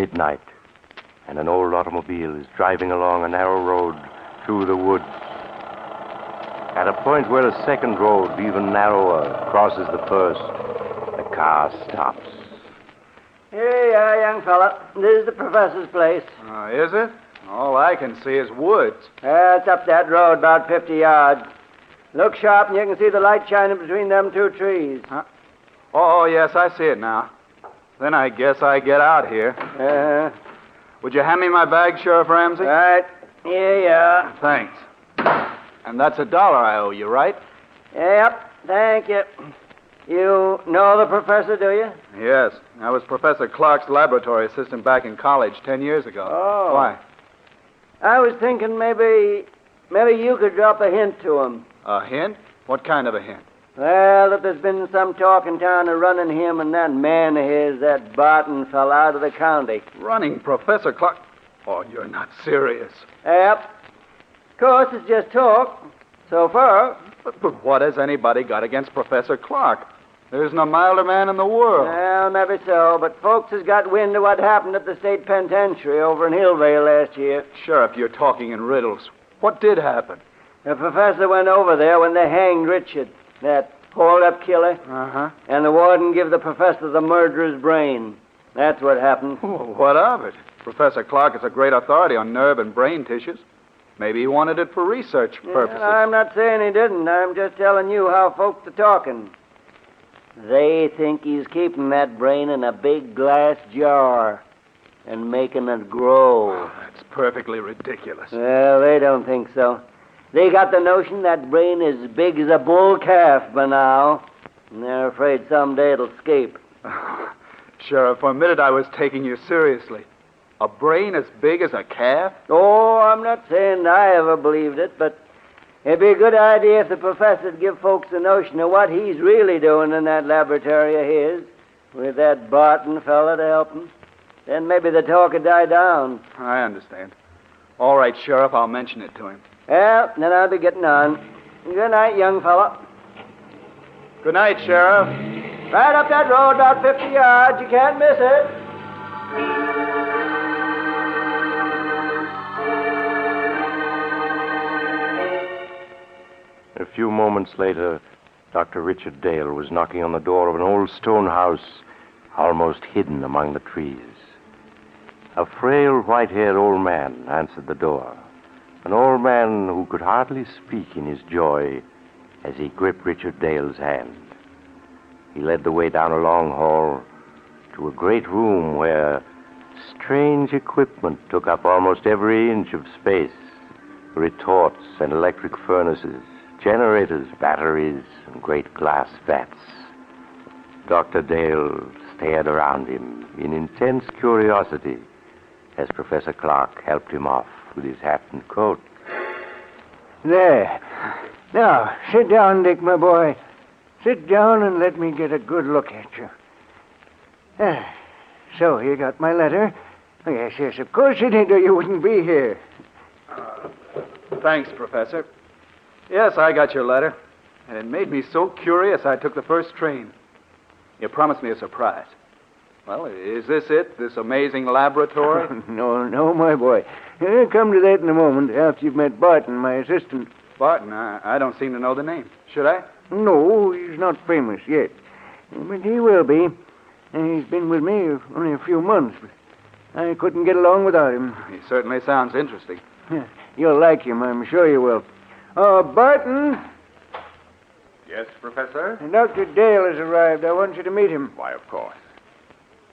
midnight, and an old automobile is driving along a narrow road through the woods. At a point where a second road, even narrower, crosses the first, the car stops. Here you are, young fella. This is the professor's place. Is it? All I can see is woods. It's up that road, about 50 yards. Look sharp and you can see the light shining between them two trees. Huh? Oh, yes, I see it now. Then I guess I get out here. Would you hand me my bag, Sheriff Ramsey? Right. Here you are. Thanks. And that's $1 I owe you, right? Yep, thank you. You know the professor, do you? Yes. I was Professor Clark's laboratory assistant back in college 10 years ago. Oh. Why? I was thinking maybe you could drop a hint to him. A hint? What kind of a hint? Well, that there's been some talk in town of running him and that man of his, that Barton fella, out of the county. Running Professor Clark? Oh, you're not serious. Yep. Of course, it's just talk. So far. But what has anybody got against Professor Clark? There isn't a milder man in the world. Well, maybe so, but folks has got wind of what happened at the state penitentiary over in Hillvale last year. Sheriff, you're talking in riddles. What did happen? The professor went over there when they hanged Richard, that hold-up killer. Uh-huh. And the warden gave the professor the murderer's brain. That's what happened. Well, what of it? Professor Clark is a great authority on nerve and brain tissues. Maybe he wanted it for research purposes. I'm not saying he didn't. I'm just telling you how folks are talking. They think he's keeping that brain in a big glass jar and making it grow. Oh, that's perfectly ridiculous. Well, they don't think so. They got the notion that brain is big as a bull calf by now, and they're afraid someday it'll escape. Sheriff, for a minute I was taking you seriously. A brain as big as a calf? Oh, I'm not saying I ever believed it, but it'd be a good idea if the professor'd give folks a notion of what he's really doing in that laboratory of his, with that Barton fella to help him. Then maybe the talk would die down. I understand. All right, Sheriff, I'll mention it to him. Well, then I'll be getting on. Good night, young fella. Good night, Sheriff. Right up that road, about 50 yards. You can't miss it. A few moments later, Dr. Richard Dale was knocking on the door of an old stone house almost hidden among the trees. A frail, white-haired old man answered the door. An old man who could hardly speak in his joy as he gripped Richard Dale's hand. He led the way down a long hall to a great room where strange equipment took up almost every inch of space. Retorts and electric furnaces, generators, batteries, and great glass vats. Dr. Dale stared around him in intense curiosity as Professor Clark helped him off with his hat and coat. There. Now, sit down, Dick, my boy. Sit down and let me get a good look at you. So, you got my letter? Oh, yes, of course you did, or you wouldn't be here. Thanks, Professor. Yes, I got your letter, and it made me so curious I took the first train. You promised me a surprise. Well, is this it, this amazing laboratory? No, my boy. I'll come to that in a moment, after you've met Barton, my assistant. Barton? I don't seem to know the name. Should I? No, he's not famous yet. But he will be. He's been with me only a few months, but I couldn't get along without him. He certainly sounds interesting. You'll like him, I'm sure you will. Barton. Yes, Professor? Dr. Dale has arrived. I want you to meet him. Why, of course.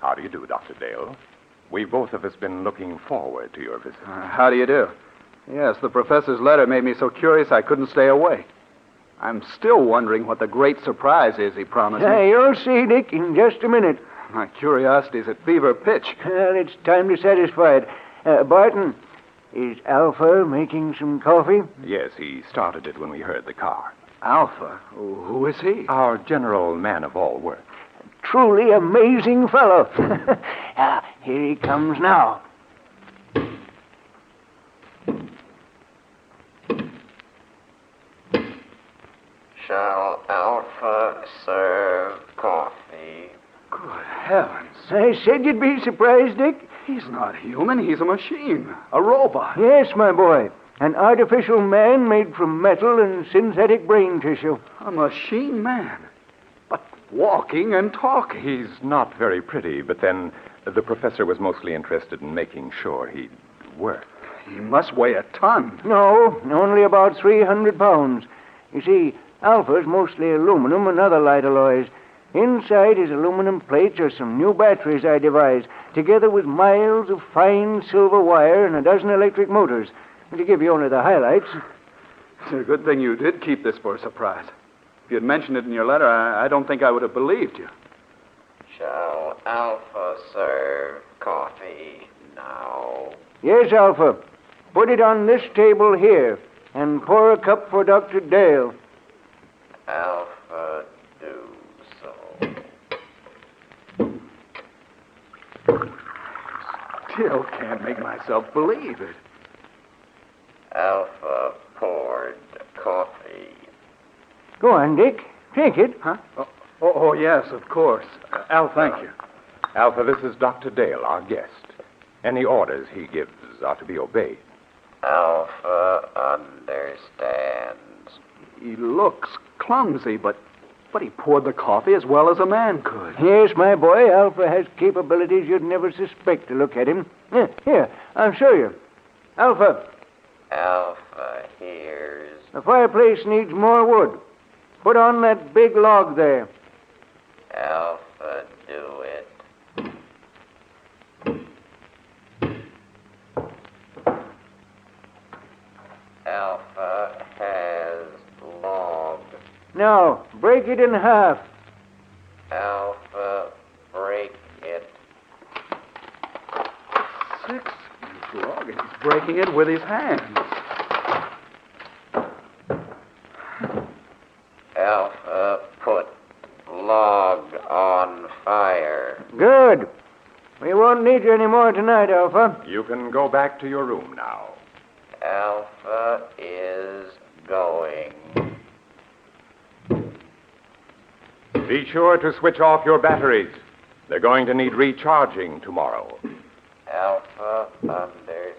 How do you do, Dr. Dale? We've both of us been looking forward to your visit. How do you do? Yes, the professor's letter made me so curious I couldn't stay away. I'm still wondering what the great surprise is he promised me. You'll see, Dick, in just a minute. My curiosity's at fever pitch. Well, it's time to satisfy it. Barton, is Alpha making some coffee? Yes, he started it when we heard the car. Alpha? Who is he? Our general man of all work. Truly amazing fellow. Here he comes now. Shall Alpha serve coffee? Good heavens. I said you'd be surprised, Dick. He's not human. He's a machine. A robot. Yes, my boy. An artificial man made from metal and synthetic brain tissue. A machine man. But walking and talking. He's not very pretty, but then the professor was mostly interested in making sure he'd work. He must weigh a ton. No, only about 300 pounds. You see, Alpha's mostly aluminum and other light alloys. Inside his aluminum plates are some new batteries I devised, together with miles of fine silver wire and a dozen electric motors. To give you only the highlights. It's a good thing you did keep this for a surprise. If you had mentioned it in your letter, I don't think I would have believed you. Shall Alpha serve coffee now? Yes, Alpha. Put it on this table here, and pour a cup for Dr. Dale. Alpha do so. Still can't make myself believe it. Alpha poured coffee. Go on, Dick. Take it. Huh? Oh, yes, of course. Al, thank you. Alpha, this is Dr. Dale, our guest. Any orders he gives are to be obeyed. Alpha understands. He looks clumsy, but he poured the coffee as well as a man could. Yes, my boy, Alpha has capabilities you'd never suspect to look at him. Here, I'll show you. Alpha, Alpha hears. the fireplace needs more wood. Put on that big log there. Alpha do it. Alpha has log. Now, break it in half. Alpha break it. 6-inch log, and he's breaking it with his hands. Alpha put log on fire. Good. We won't need you any more tonight, Alpha. You can go back to your room now. Alpha is going. Be sure to switch off your batteries. They're going to need recharging tomorrow. Alpha understands.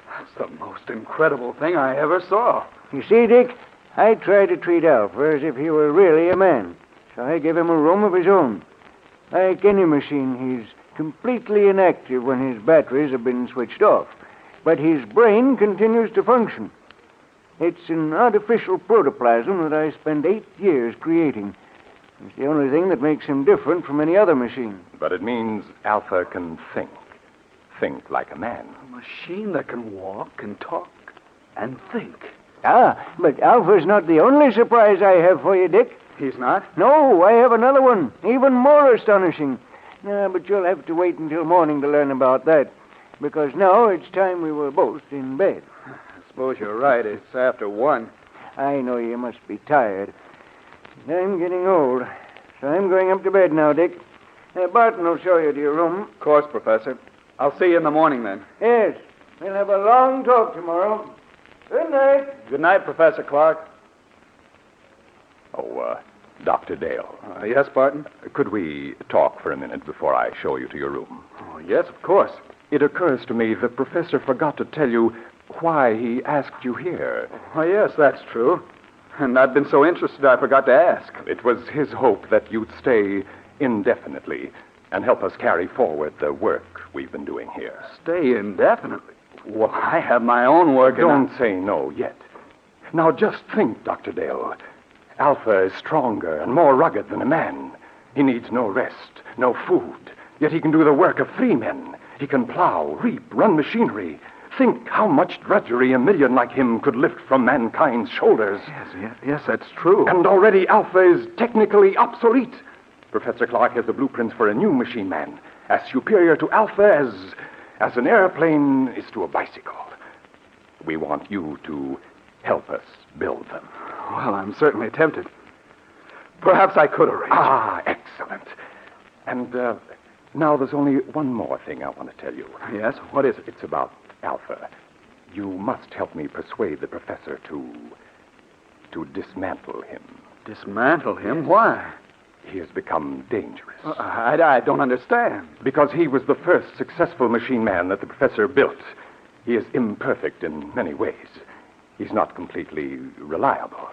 That's the most incredible thing I ever saw. You see, Dick, I try to treat Alpha as if he were really a man. So I give him a room of his own. Like any machine, he's completely inactive when his batteries have been switched off. But his brain continues to function. It's an artificial protoplasm that I spent 8 years creating. It's the only thing that makes him different from any other machine. But it means Alpha can think. Think like a man. A machine that can walk and talk and think. Ah, but Alpha's not the only surprise I have for you, Dick. He's not? No, I have another one, even more astonishing. But you'll have to wait until morning to learn about that, because now it's time we were both in bed. I suppose you're right. It's after 1. I know you must be tired. I'm getting old, so I'm going up to bed now, Dick. Barton will show you to your room. Of course, Professor. I'll see you in the morning, then. Yes, we'll have a long talk tomorrow. Good night. Good night, Professor Clark. Oh, Dr. Dale. Yes, Barton? Could we talk for a minute before I show you to your room? Oh, yes, of course. It occurs to me the professor forgot to tell you why he asked you here. Oh, yes, that's true. And I've been so interested I forgot to ask. It was his hope that you'd stay indefinitely and help us carry forward the work we've been doing here. Stay indefinitely? Well, I have my own work. Don't say no yet. Now just think, Dr. Dale. Alpha is stronger and more rugged than a man. He needs no rest, no food. Yet he can do the work of 3 men. He can plow, reap, run machinery. Think how much drudgery a million like him could lift from mankind's shoulders. Yes, that's true. And already Alpha is technically obsolete. Professor Clark has the blueprints for a new machine man, as superior to Alpha as an airplane is to a bicycle. We want you to help us build them. Well, I'm certainly tempted. Perhaps I could arrange. Ah, excellent. And now there's only one more thing I want to tell you. Yes? What is it? It's about Alpha. You must help me persuade the professor to dismantle him. Dismantle him? Why? he has become dangerous. I don't understand. Because he was the first successful machine man that the professor built. He is imperfect in many ways. He's not completely reliable.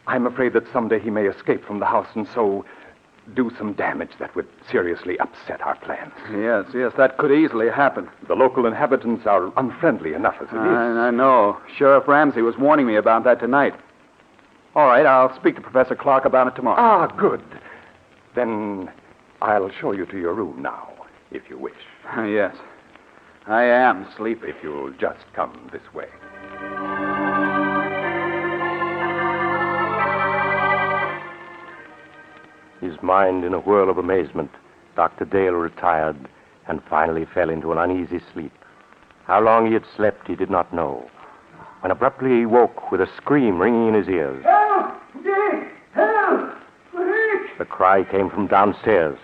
I'm afraid that someday he may escape from the house and so do some damage that would seriously upset our plans. Yes, that could easily happen. The local inhabitants are unfriendly enough as it is. I know. Sheriff Ramsey was warning me about that tonight. All right, I'll speak to Professor Clark about it tomorrow. Ah, good. Then I'll show you to your room now, if you wish. Yes. I am sleepy. If you'll just come this way. His mind in a whirl of amazement, Dr. Dale retired and finally fell into an uneasy sleep. How long he had slept, he did not know. When abruptly he woke with a scream ringing in his ears. Help! Dick! Help! Quick! The cry came from downstairs.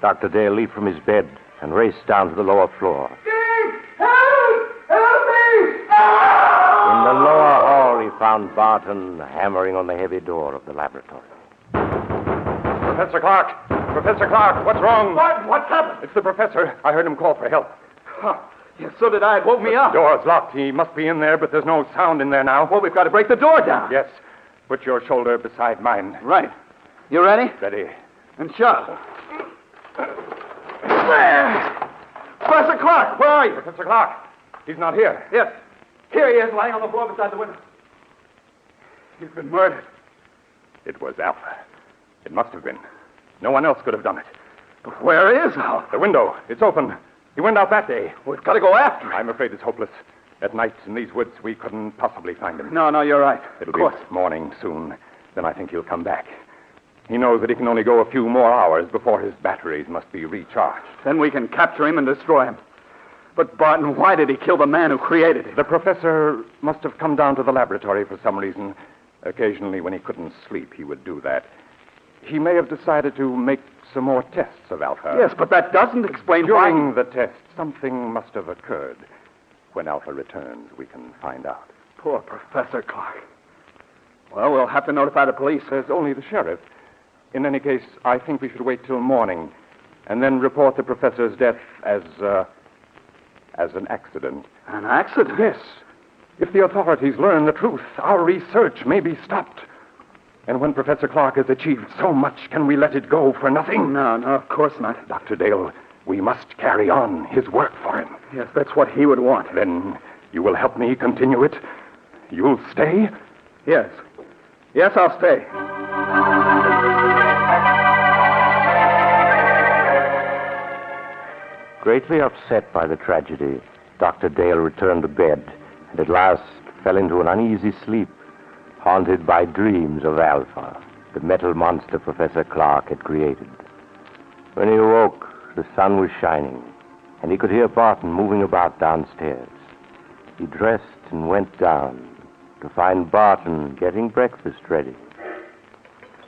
Dr. Dale leaped from his bed and raced down to the lower floor. Dick! Help! Help me! In the lower hall, he found Barton hammering on the heavy door of the laboratory. Professor Clark! Professor Clark, what's wrong? What's happened? It's the professor. I heard him call for help. Yes, so did I. It woke me up. The door's locked. He must be in there, but there's no sound in there now. Well, we've got to break the door down. Yes. Put your shoulder beside mine. Right. You ready? Ready. And shove. There! Professor Clark, where are you? Professor Clark. He's not here. Yes. Here he is, lying on the floor beside the window. He's been murdered. It was Alpha. It must have been. No one else could have done it. But where is Alpha? The window. It's open. He went out that day. We've got to go after him. I'm afraid it's hopeless. At night in these woods, we couldn't possibly find him. No, you're right. It'll be morning soon. Then I think he'll come back. He knows that he can only go a few more hours before his batteries must be recharged. Then we can capture him and destroy him. But, Barton, why did he kill the man who created him? The professor must have come down to the laboratory for some reason. Occasionally, when he couldn't sleep, he would do that. He may have decided to make some more tests of Alpha. Yes, but that doesn't explain During the test, something must have occurred. When Alpha returns, we can find out. Poor Professor Clark. Well, we'll have to notify the police. There's only the sheriff. In any case, I think we should wait till morning and then report the professor's death as an accident. An accident? Yes. If the authorities learn the truth, our research may be stopped. And when Professor Clark has achieved so much, can we let it go for nothing? No, of course not. Dr. Dale, we must carry on his work for him. Yes, that's what he would want. Then you will help me continue it? You'll stay? Yes. Yes, I'll stay. Greatly upset by the tragedy, Dr. Dale returned to bed and at last fell into an uneasy sleep, haunted by dreams of Alpha, the metal monster Professor Clark had created. When he awoke, the sun was shining, and he could hear Barton moving about downstairs. He dressed and went down to find Barton getting breakfast ready.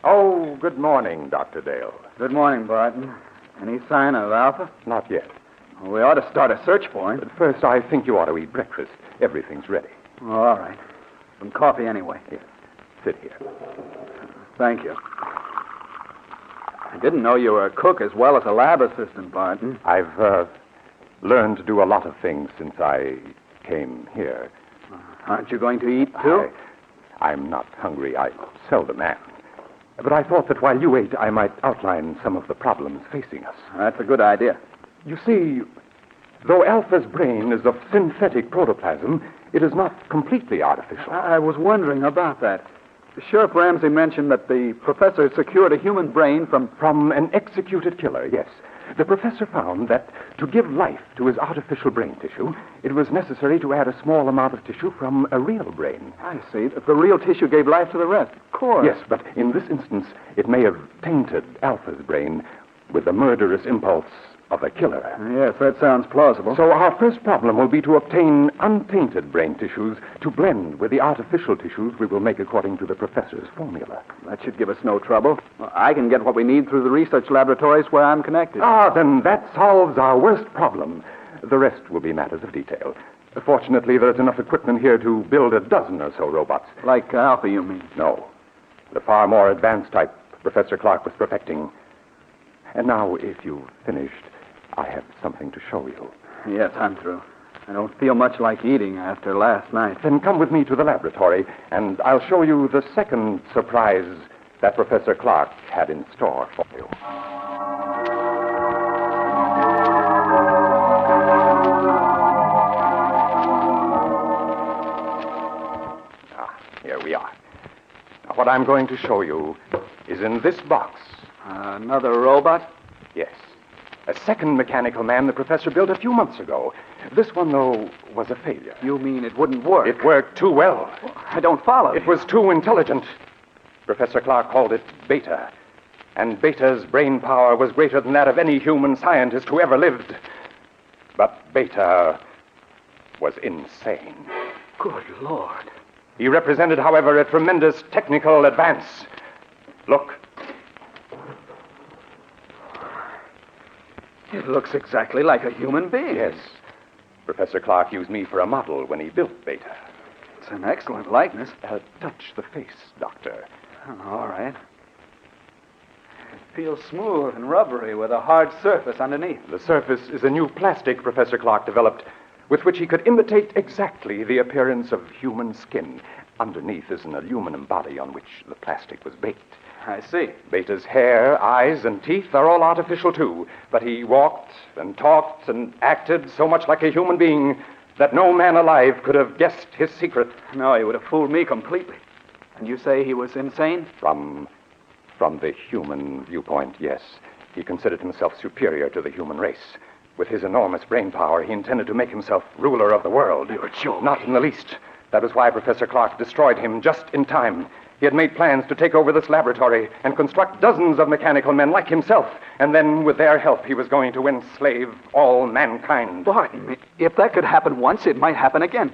Oh, good morning, Dr. Dale. Good morning, Barton. Any sign of Alpha? Not yet. Well, we ought to start a search for him. But first, I think you ought to eat breakfast. Everything's ready. Oh, all right. Some coffee anyway. Here, sit here. Thank you. I didn't know you were a cook as well as a lab assistant, Barton. I've learned to do a lot of things since I came here. Aren't you going to eat, too? I'm not hungry. I seldom am. But I thought that while you ate, I might outline some of the problems facing us. That's a good idea. You see, though Alpha's brain is of synthetic protoplasm, it is not completely artificial. I was wondering about that. Sheriff Ramsey mentioned that the professor secured a human brain from an executed killer, yes. The professor found that to give life to his artificial brain tissue, it was necessary to add a small amount of tissue from a real brain. I see. The real tissue gave life to the rest. Of course. Yes, but in this instance, it may have tainted Alpha's brain with the murderous impulse of a killer. Yes, that sounds plausible. So our first problem will be to obtain untainted brain tissues to blend with the artificial tissues we will make according to the professor's formula. That should give us no trouble. Well, I can get what we need through the research laboratories where I'm connected. Then that solves our worst problem. The rest will be matters of detail. Fortunately, there's enough equipment here to build a dozen or so robots. Like Alpha, you mean? No. The far more advanced type Professor Clark was perfecting. And now, if you've finished, I have something to show you. Yes, I'm through. I don't feel much like eating after last night. Then come with me to the laboratory, and I'll show you the second surprise that Professor Clark had in store for you. Here we are. Now, what I'm going to show you is in this box. Another robot? Yes. A second mechanical man the professor built a few months ago. This one, though, was a failure. You mean it wouldn't work? It worked too well. I don't follow. It was too intelligent. Professor Clark called it Beta. And Beta's brain power was greater than that of any human scientist who ever lived. But Beta was insane. Good Lord. He represented, however, a tremendous technical advance. Look. It looks exactly like a human being. Yes. Professor Clark used me for a model when he built Beta. It's an excellent likeness. Touch the face, Doctor. Oh, all right. It feels smooth and rubbery with a hard surface underneath. The surface is a new plastic Professor Clark developed with which he could imitate exactly the appearance of human skin. Underneath is an aluminum body on which the plastic was baked. I see. Beta's hair, eyes, and teeth are all artificial, too. But he walked and talked and acted so much like a human being that no man alive could have guessed his secret. No, he would have fooled me completely. And you say he was insane? From the human viewpoint, yes. He considered himself superior to the human race. With his enormous brain power, he intended to make himself ruler of the world. You're joking. Not in the least. That was why Professor Clark destroyed him just in time. He had made plans to take over this laboratory and construct dozens of mechanical men like himself. And then, with their help, he was going to enslave all mankind. Barton, if that could happen once, it might happen again.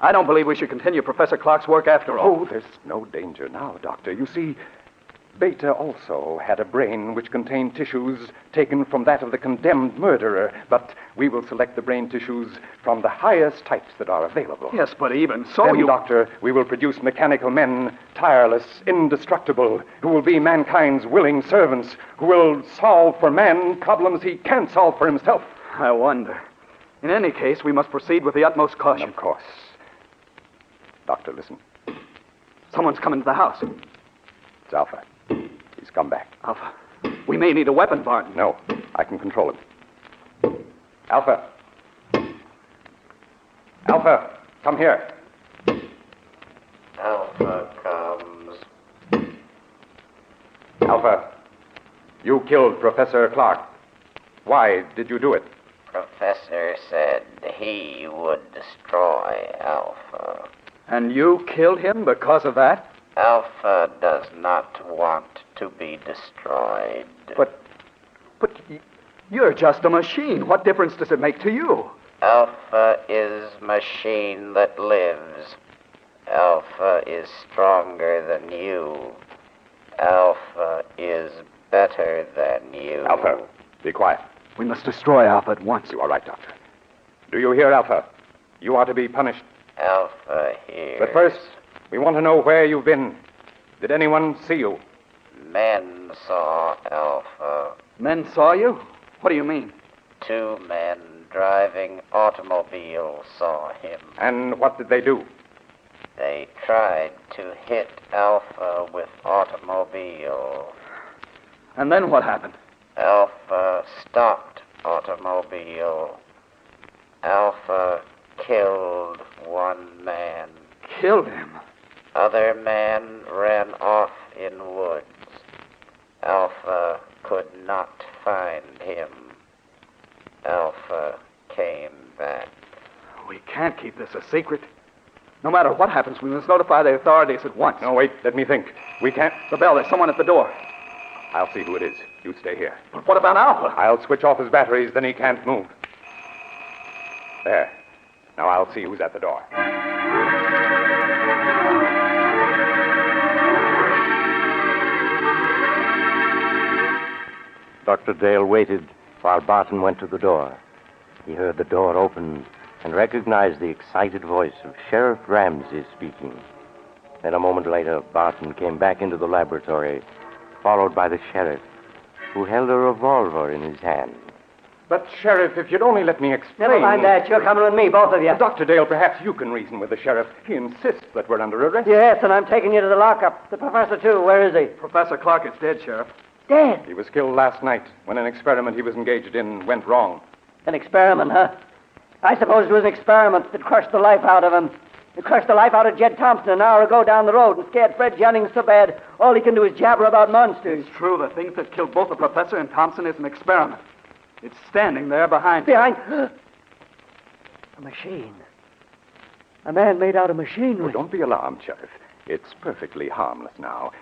I don't believe we should continue Professor Clark's work after all. Oh, there's no danger now, Doctor. You see, Beta also had a brain which contained tissues taken from that of the condemned murderer, but we will select the brain tissues from the highest types that are available. Yes, but even so, Then, Doctor, we will produce mechanical men, tireless, indestructible, who will be mankind's willing servants, who will solve for man problems he can't solve for himself. I wonder. In any case, we must proceed with the utmost caution. Of course. Doctor, listen. Someone's coming to the house. It's Alpha. He's come back. Alpha, we may need a weapon, Barton. No, I can control him. Alpha. Alpha, come here. Alpha comes. Alpha, you killed Professor Clark. Why did you do it? Professor said he would destroy Alpha. And you killed him because of that? Alpha does not want to be destroyed. But you're just a machine. What difference does it make to you? Alpha is machine that lives. Alpha is stronger than you. Alpha is better than you. Alpha, be quiet. We must destroy Alpha at once. You are right, Doctor. Do you hear, Alpha? You are to be punished. Alpha here. But first, we want to know where you've been. Did anyone see you? Men saw Alpha. Men saw you? What do you mean? 2 men driving automobiles saw him. And what did they do? They tried to hit Alpha with automobile. And then what happened? Alpha stopped automobile. Alpha killed 1 man. Killed him? Other man ran off in woods. Alpha could not find him. Alpha came back. We can't keep this a secret. No matter what happens, we must notify the authorities at once. No, wait, let me think. We can't. The bell, there's someone at the door. I'll see who it is. You stay here. But what about Alpha? I'll switch off his batteries, then he can't move. There. Now I'll see who's at the door. Dr. Dale waited while Barton went to the door. He heard the door open and recognized the excited voice of Sheriff Ramsey speaking. Then a moment later, Barton came back into the laboratory followed by the sheriff, who held a revolver in his hand. But, Sheriff, if you'd only let me explain... Never mind that. You're coming with me, both of you. Dr. Dale, perhaps you can reason with the sheriff. He insists that we're under arrest. Yes, and I'm taking you to the lockup. The professor, too. Where is he? Professor Clark is dead, Sheriff. Dead. He was killed last night when an experiment he was engaged in went wrong. An experiment, huh? I suppose it was an experiment that crushed the life out of him. It crushed the life out of Jed Thompson an hour ago down the road and scared Fred Jennings so bad all he can do is jabber about monsters. It's true. The thing that killed both the professor and Thompson is an experiment. It's standing there behind... Behind... A machine. A man made out of machinery. Oh, don't be alarmed, Sheriff. It's perfectly harmless now.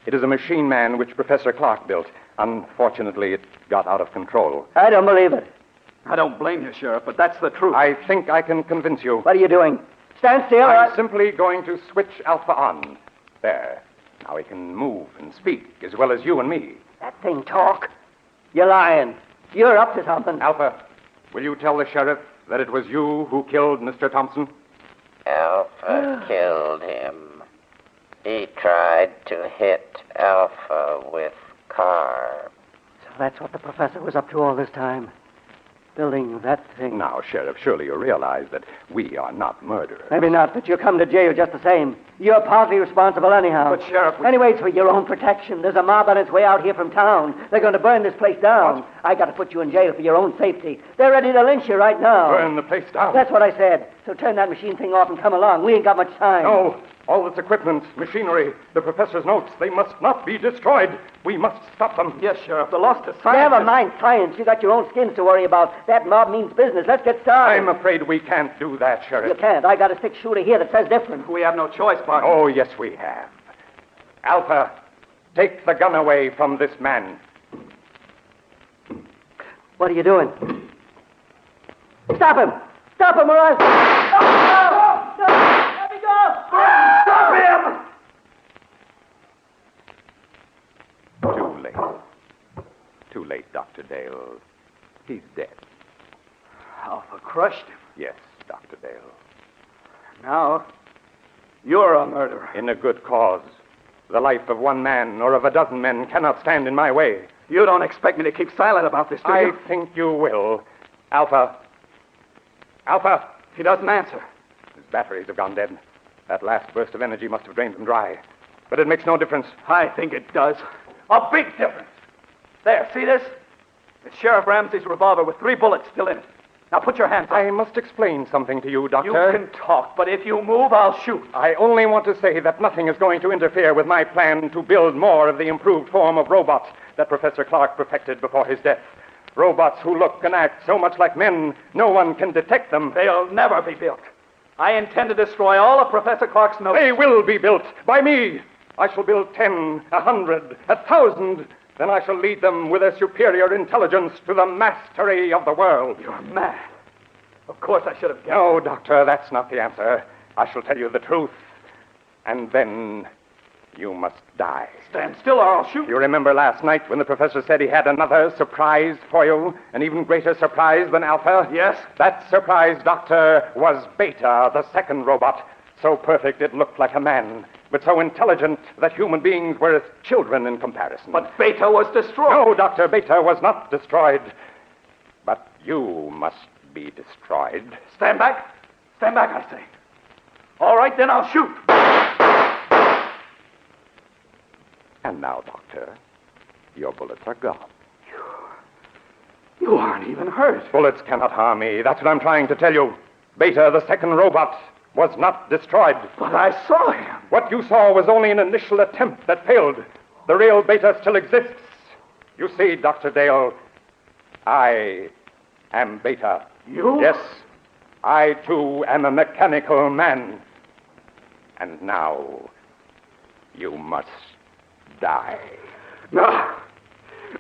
It is a machine man which Professor Clark built. Unfortunately, it got out of control. I don't believe it. I don't blame you, Sheriff, but that's the truth. I think I can convince you. What are you doing? Stand still. I'm simply going to switch Alpha on. There. Now he can move and speak as well as you and me. That thing talk. You're lying. You're up to something. Alpha, will you tell the sheriff that it was you who killed Mr. Thompson? Alpha killed him. He tried to hit Alpha with car. So that's what the professor was up to all this time. Building that thing. Now, Sheriff, surely you realize that we are not murderers. Maybe not, but you'll come to jail just the same. You're partly responsible anyhow. But, Sheriff... Anyway, it's for your own protection. There's a mob on its way out here from town. They're going to burn this place down. What? I got to put you in jail for your own safety. They're ready to lynch you right now. Burn the place down. That's what I said. So turn that machine thing off and come along. We ain't got much time. No. All this equipment, machinery, the professor's notes, they must not be destroyed. We must stop them. Yes, Sheriff, the loss to science... Never mind science. You got your own skins to worry about. That mob means business. Let's get started. I'm afraid we can't do that, Sheriff. You can't. I got a six-shooter here that says different. We have no choice, partner. Oh, yes, we have. Alpha, take the gun away from this man. What are you doing? Stop him! Stop him or else... No! Let me go! Stop him! Too late. Too late, Dr. Dale. He's dead. Alpha crushed him. Yes, Dr. Dale. Now, you're a murderer. In a good cause. The life of one man or of a dozen men cannot stand in my way. You don't expect me to keep silent about this, do I you? think you will. Alpha. Alpha. He doesn't answer. His batteries have gone dead. That last burst of energy must have drained them dry. But it makes no difference. I think it does. A big difference. There, see this? It's Sheriff Ramsey's revolver with 3 bullets still in it. Now put your hands up. I must explain something to you, Doctor. You can talk, but if you move, I'll shoot. I only want to say that nothing is going to interfere with my plan to build more of the improved form of robots that Professor Clark perfected before his death. Robots who look and act so much like men, no one can detect them. They'll never be built. I intend to destroy all of Professor Clark's notes. They will be built by me. I shall build 10, 100, 1,000. Then I shall lead them with their superior intelligence to the mastery of the world. You're mad. Of course I should have guessed. No, Doctor, that's not the answer. I shall tell you the truth. And then you must die. Stand still or I'll shoot. You remember last night when the professor said he had another surprise for you? An even greater surprise than Alpha? Yes. That surprise, Doctor, was Beta, the second robot. So perfect it looked like a man, but so intelligent that human beings were as children in comparison. But Beta was destroyed. No, Doctor, Beta was not destroyed. But you must be destroyed. Stand back. Stand back, I say. All right, then I'll shoot. And now, Doctor, your bullets are gone. You aren't even hurt. Bullets cannot harm me. That's what I'm trying to tell you. Beta, the second robot, was not destroyed. But I saw him. What you saw was only an initial attempt that failed. The real Beta still exists. You see, Dr. Dale, I am Beta. You? Yes, I, too, am a mechanical man. And now, you must die. No.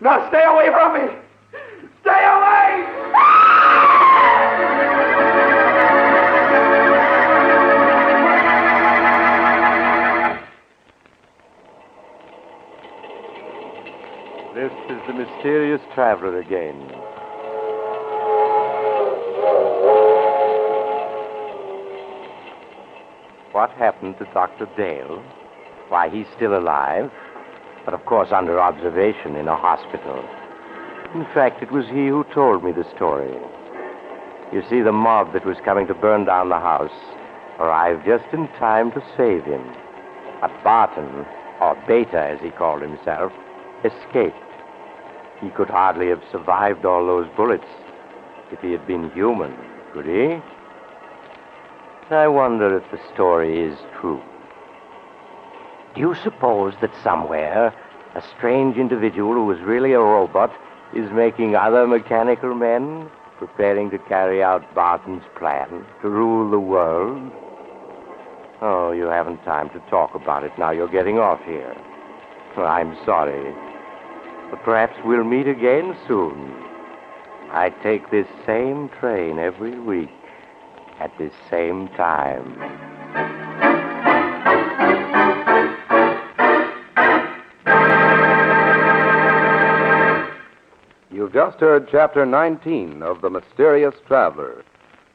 No, stay away from me. Stay away! This is the mysterious traveler again. What happened to Dr. Dale? Why, he's still alive. but of course under observation in a hospital. In fact, it was he who told me the story. You see, the mob that was coming to burn down the house arrived just in time to save him. But Barton, or Beta as he called himself, escaped. He could hardly have survived all those bullets if he had been human, could he? I wonder if the story is true. Do you suppose that somewhere a strange individual who is really a robot is making other mechanical men, preparing to carry out Barton's plan to rule the world? Oh, you haven't time to talk about it now. You're getting off here. I'm sorry. But perhaps we'll meet again soon. I take this same train every week at this same time. You've just heard Chapter 19 of The Mysterious Traveler,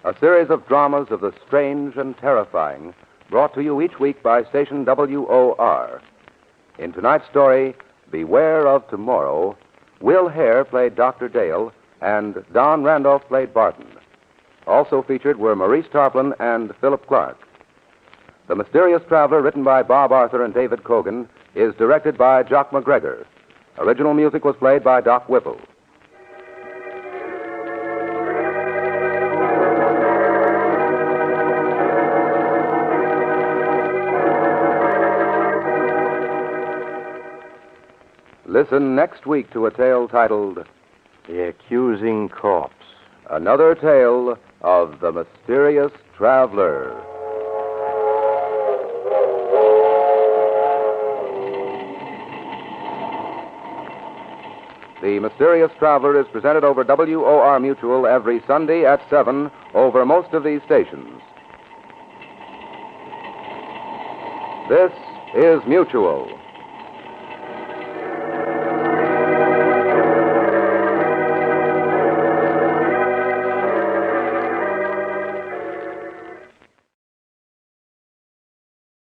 a series of dramas of the strange and terrifying, brought to you each week by station WOR. In tonight's story, Beware of Tomorrow, Will Hare played Dr. Dale, and Don Randolph played Barton. Also featured were Maurice Tarplin and Philip Clark. The Mysterious Traveler, written by Bob Arthur and David Cogan, is directed by Jock McGregor. Original music was played by Doc Whipple. Listen next week to a tale titled The Accusing Corpse. Another Tale of the Mysterious Traveler. The Mysterious Traveler is presented over WOR Mutual every Sunday at 7 over most of these stations. This is Mutual.